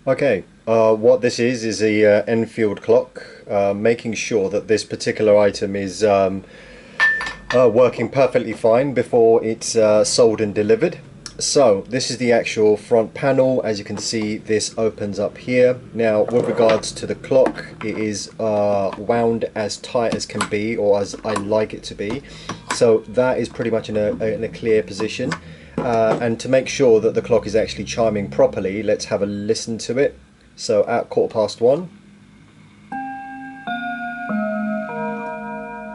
Okay, what this is a Enfield clock, making sure that this particular item is working perfectly fine before it's sold and delivered. So this is the actual front panel. As you can see, this opens up here. Now with regards to the clock, it is wound as tight as can be, or as I like it to be. So that is pretty much in a clear position. And to make sure that the clock is actually chiming properly, let's have a listen to it. So at 1:15,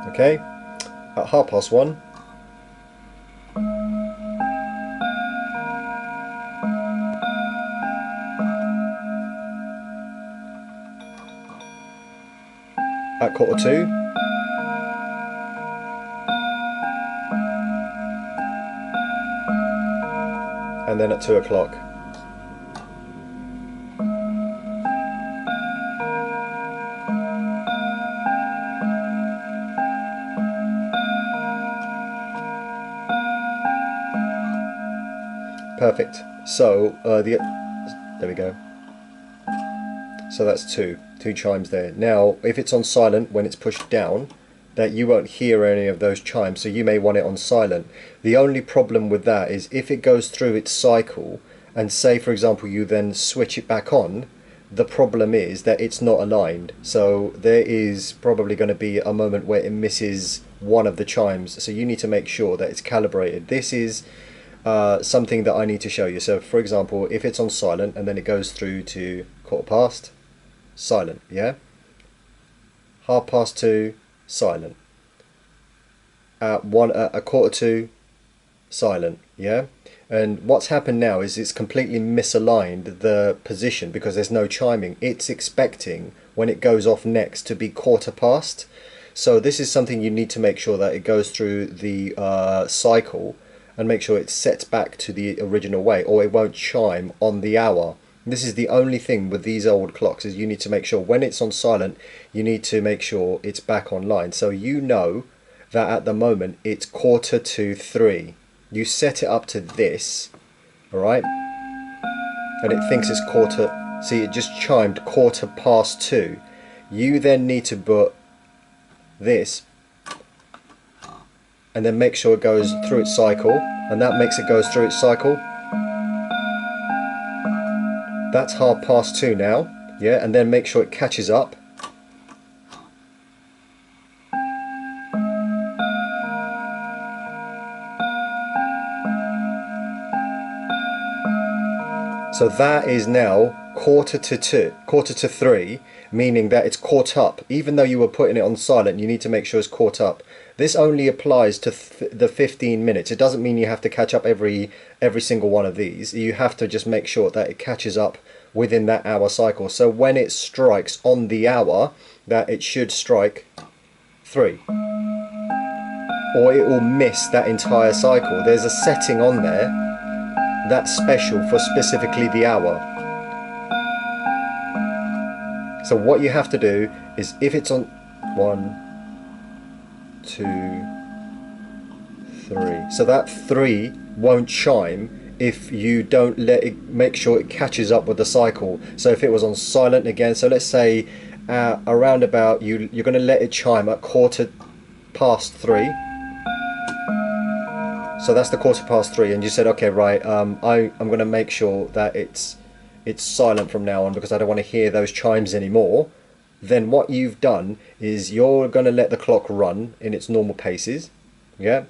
okay, at 1:30, at 1:45, and then at 2 o'clock. Perfect. So there we go. So that's two chimes there. Now, if it's on silent when it's pushed down, that you won't hear any of those chimes, so you may want it on silent. The only problem with that is if it goes through its cycle, and say for example you then switch it back on, the problem is that it's not aligned. So there is probably going to be a moment where it misses one of the chimes, so you need to make sure that it's calibrated. This is something that I need to show you. So for example, if it's on silent and then it goes through to 1:15, silent, yeah? 2:30, silent. At 1:45, silent, yeah? And what's happened now is it's completely misaligned the position because there's no chiming. It's expecting when it goes off next to be 1:15. So this is something you need to make sure that it goes through the cycle and make sure it's set back to the original way, or it won't chime on the hour. This is the only thing with these old clocks, is you need to make sure when it's on silent, you need to make sure it's back online. So you know that at the moment it's 2:45. You set it up to this, all right? And it thinks it's quarter. See, it just chimed 2:15. You then need to put this and then make sure it goes through its cycle, and that makes it goes through its cycle. That's 2:30 now, yeah, and then make sure it catches up. So that is now 1:45, meaning that it's caught up. Even though you were putting it on silent, you need to make sure it's caught up. This only applies to the 15 minutes. It doesn't mean you have to catch up every single one of these. You have to just make sure that it catches up within that hour cycle. So when it strikes on the hour, that it should strike 3. Or it will miss that entire cycle. There's a setting on there that's special for specifically the hour. So what you have to do is, if it's on 1, 2, 3, so that 3 won't chime if you don't let it, make sure it catches up with the cycle. So if it was on silent again, so let's say around about you're going to let it chime at 3:15. So that's the 3:15, and you said, okay, right, I'm going to make sure that it's silent from now on because I don't want to hear those chimes anymore. Then what you've done is you're going to let the clock run in its normal paces, yeah?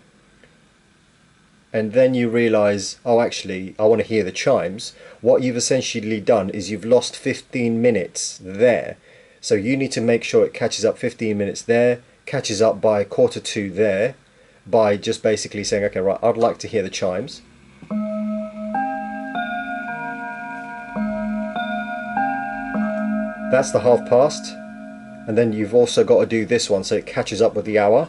And then you realize, oh, actually, I want to hear the chimes. What you've essentially done is you've lost 15 minutes there. So you need to make sure it catches up 15 minutes there, catches up by 1:45 there, by just basically saying, okay, right, I'd like to hear the chimes. That's the 1:30, and then you've also got to do this one so it catches up with the hour.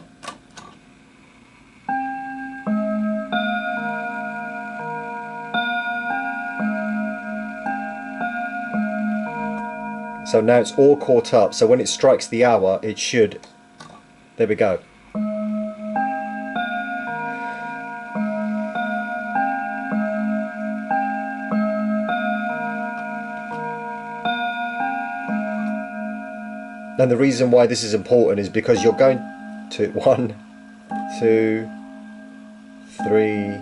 So now it's all caught up, so when it strikes the hour, it should, there we go. And the reason why this is important is because you're going to 1, 2, 3,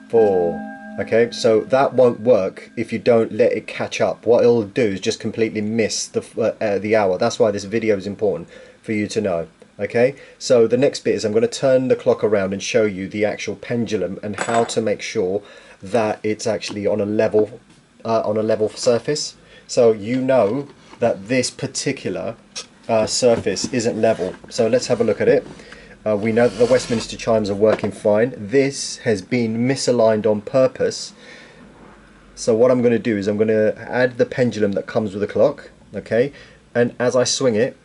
4. Okay, so that won't work if you don't let it catch up. What it'll do is just completely miss the hour. That's why this video is important for you to know. Okay, so the next bit is I'm going to turn the clock around and show you the actual pendulum and how to make sure that it's actually on a level surface. So you know that this particular surface isn't level. So let's have a look at it. We know that the Westminster Chimes are working fine. This has been misaligned on purpose. So what I'm going to do is I'm going to add the pendulum that comes with the clock. Okay, and as I swing it,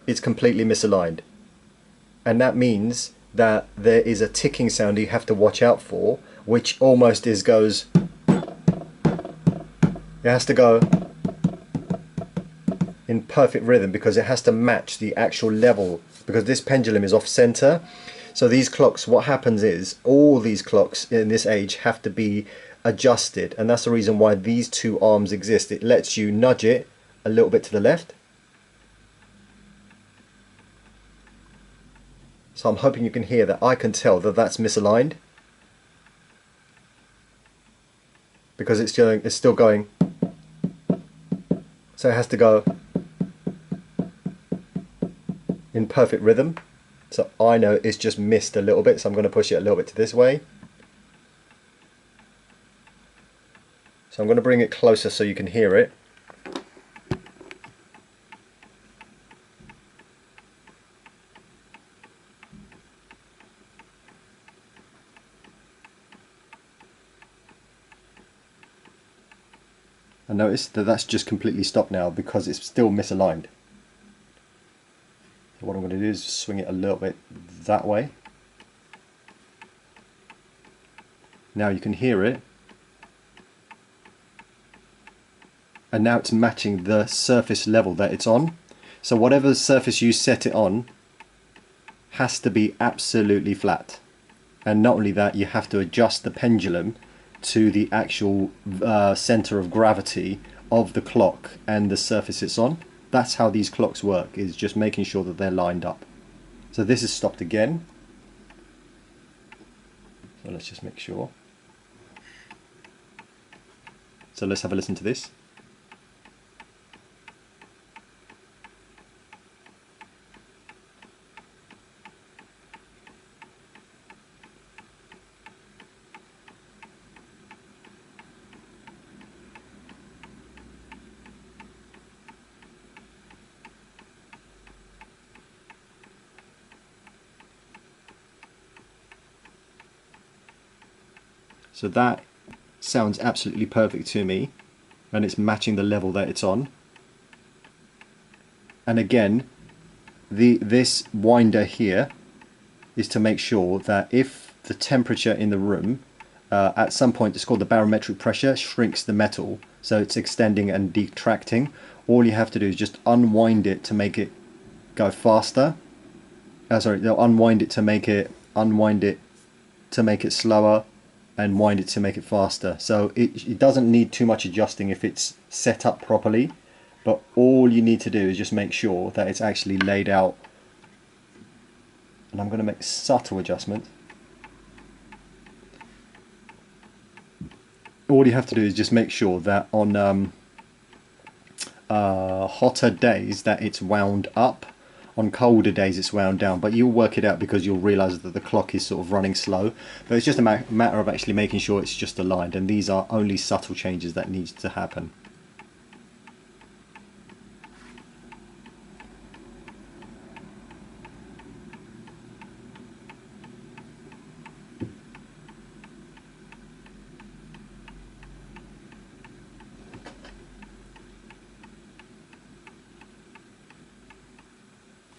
it's completely misaligned, and that means that there is a ticking sound you have to watch out for, which almost goes, it has to go in perfect rhythm because it has to match the actual level, because this pendulum is off center. So these clocks, what happens is all these clocks in this age have to be adjusted, and that's the reason why these two arms exist. It lets you nudge it a little bit to the left. So I'm hoping you can hear that. I can tell that that's misaligned because it's still going. So it has to go in perfect rhythm. So I know it's just missed a little bit, so I'm going to push it a little bit to this way. So I'm going to bring it closer so you can hear it. And notice that that's just completely stopped now because it's still misaligned. So what I'm going to do is swing it a little bit that way. Now you can hear it. And now it's matching the surface level that it's on. So whatever surface you set it on has to be absolutely flat. And not only that, you have to adjust the pendulum to the actual center of gravity of the clock and the surface it's on. That's how these clocks work, is just making sure that they're lined up. So this is stopped again. So let's just make sure. So let's have a listen to this. So that sounds absolutely perfect to me, and it's matching the level that it's on. And again, this winder here is to make sure that if the temperature in the room at some point, it's called the barometric pressure, shrinks the metal, so it's extending and detracting. All you have to do is just unwind it to make it go faster. Unwind it to make it slower, and wind it to make it faster. So it doesn't need too much adjusting if it's set up properly, but all you need to do is just make sure that it's actually laid out. And I'm going to make subtle adjustments. All you have to do is just make sure that on hotter days that it's wound up. On colder days it's wound down, but you'll work it out because you'll realize that the clock is sort of running slow. But it's just a matter of actually making sure it's just aligned, and these are only subtle changes that need to happen.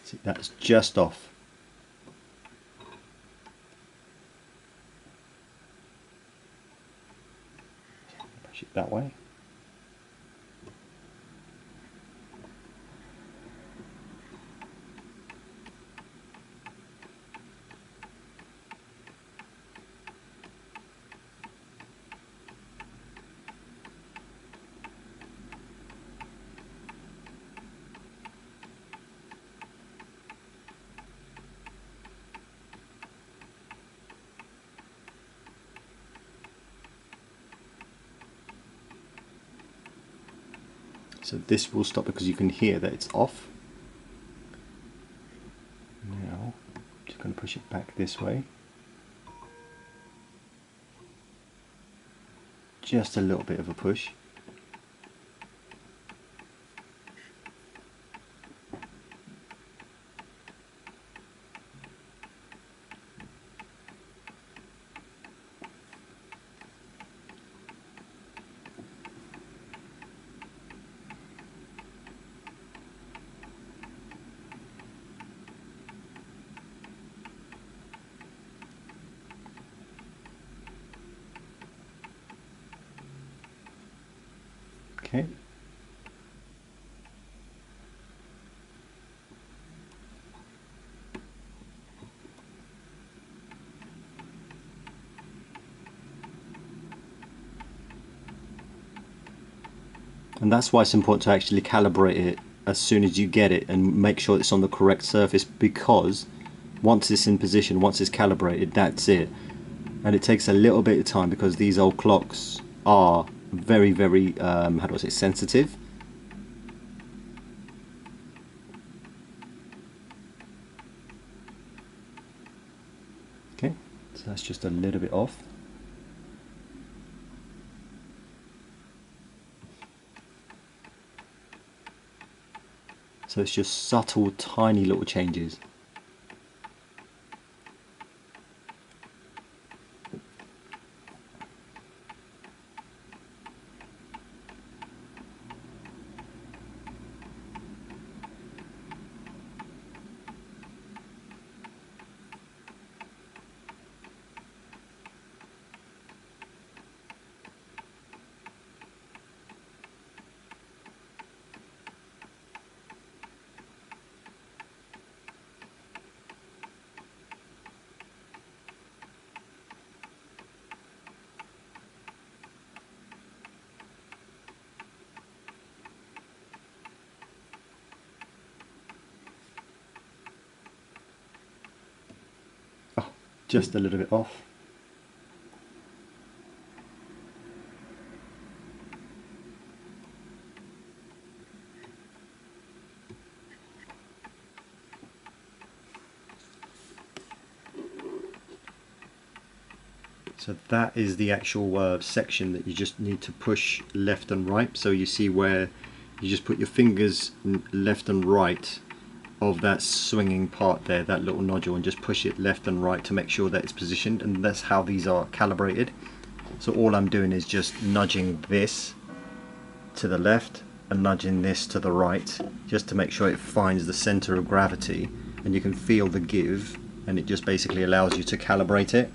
See, that's just off. Push it that way. So this will stop because you can hear that it's off. Now, just going to push it back this way. Just a little bit of a push. Okay. And that's why it's important to actually calibrate it as soon as you get it and make sure it's on the correct surface, because once it's in position, once it's calibrated, that's it. And it takes a little bit of time because these old clocks are very, very, how do I say, sensitive. Okay, so that's just a little bit off. So it's just subtle, tiny little changes. Just a little bit off. So that is the actual section that you just need to push left and right. So you see where you just put your fingers left and right of that swinging part there, that little nodule, and just push it left and right to make sure that it's positioned, and that's how these are calibrated. So all I'm doing is just nudging this to the left and nudging this to the right, just to make sure it finds the center of gravity, and you can feel the give, and it just basically allows you to calibrate it.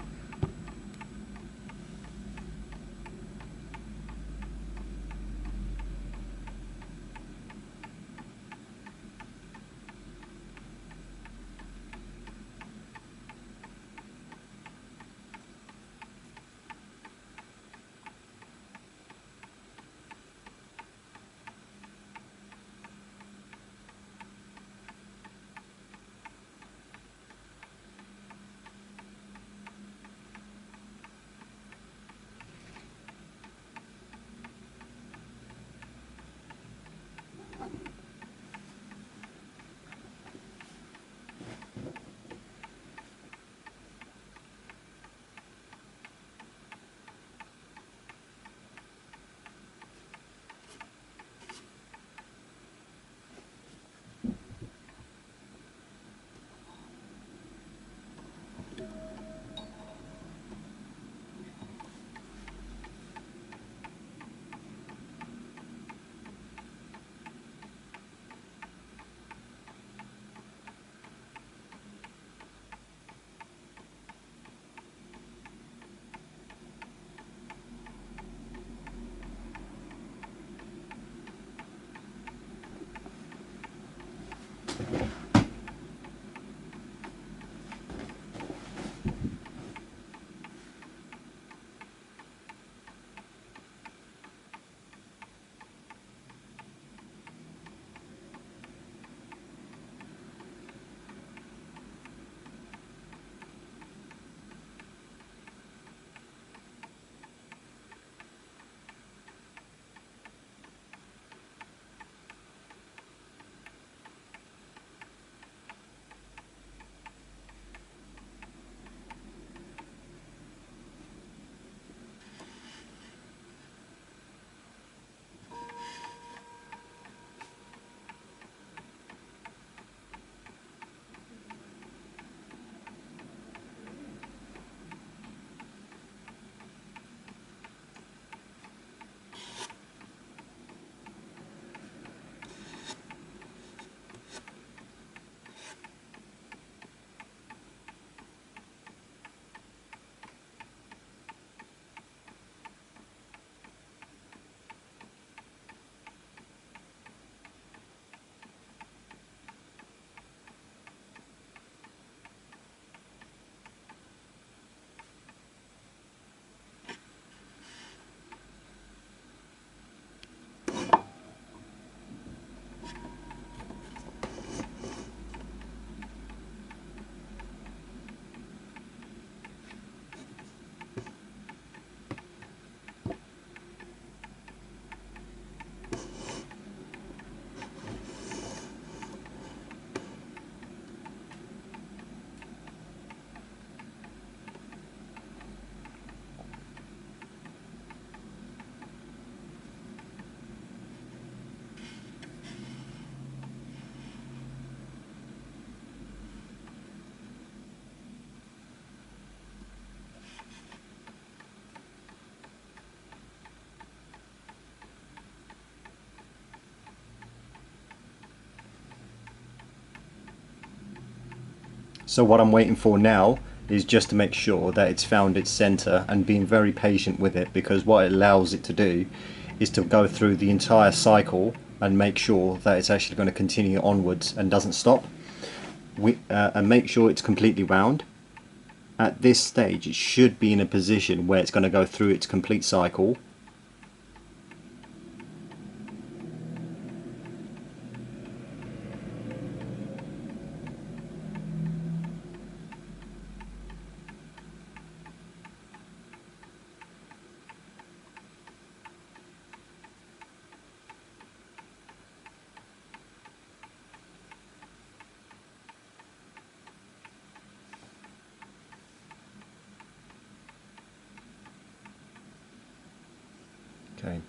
So what I'm waiting for now is just to make sure that it's found its center, and being very patient with it, because what it allows it to do is to go through the entire cycle and make sure that it's actually going to continue onwards and doesn't stop. And make sure it's completely wound. At this stage it should be in a position where it's going to go through its complete cycle. Okay.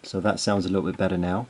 So that sounds a little bit better now.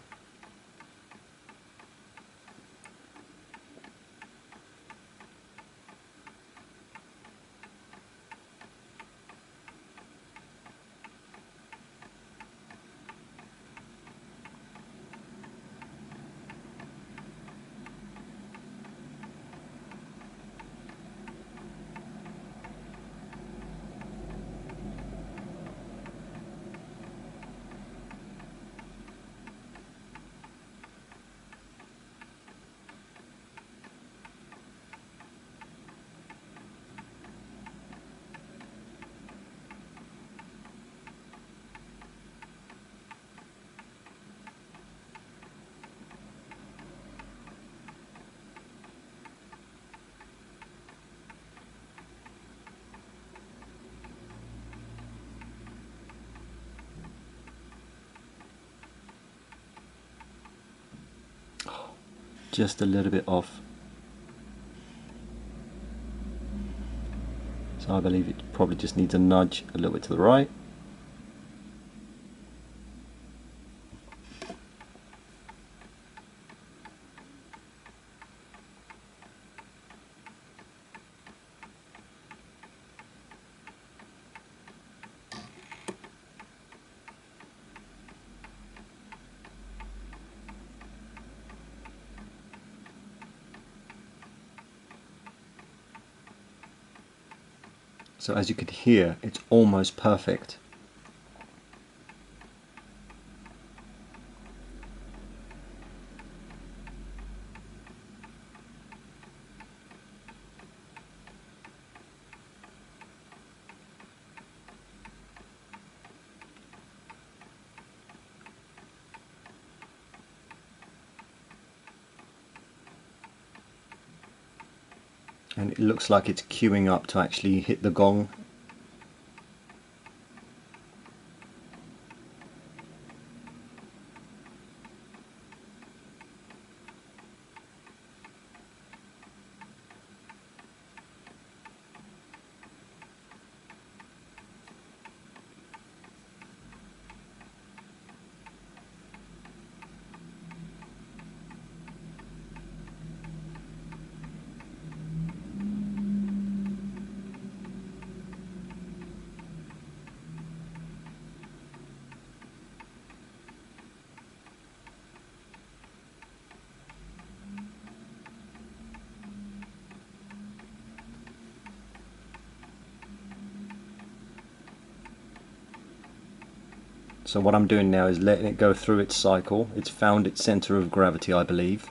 Just a little bit off. So I believe it probably just needs a nudge a little bit to the right. So as you can hear, it's almost perfect. And it looks like it's queuing up to actually hit the gong. So what I'm doing now is letting it go through its cycle. It's found its center of gravity, I believe.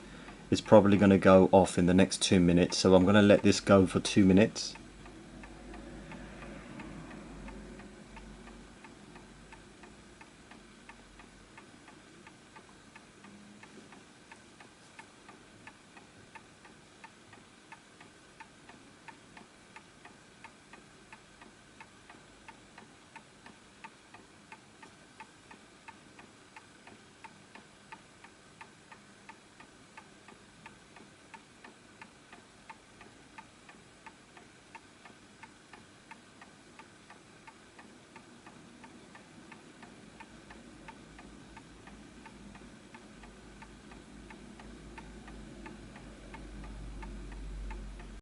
It's probably going to go off in the next 2 minutes, so I'm going to let this go for 2 minutes,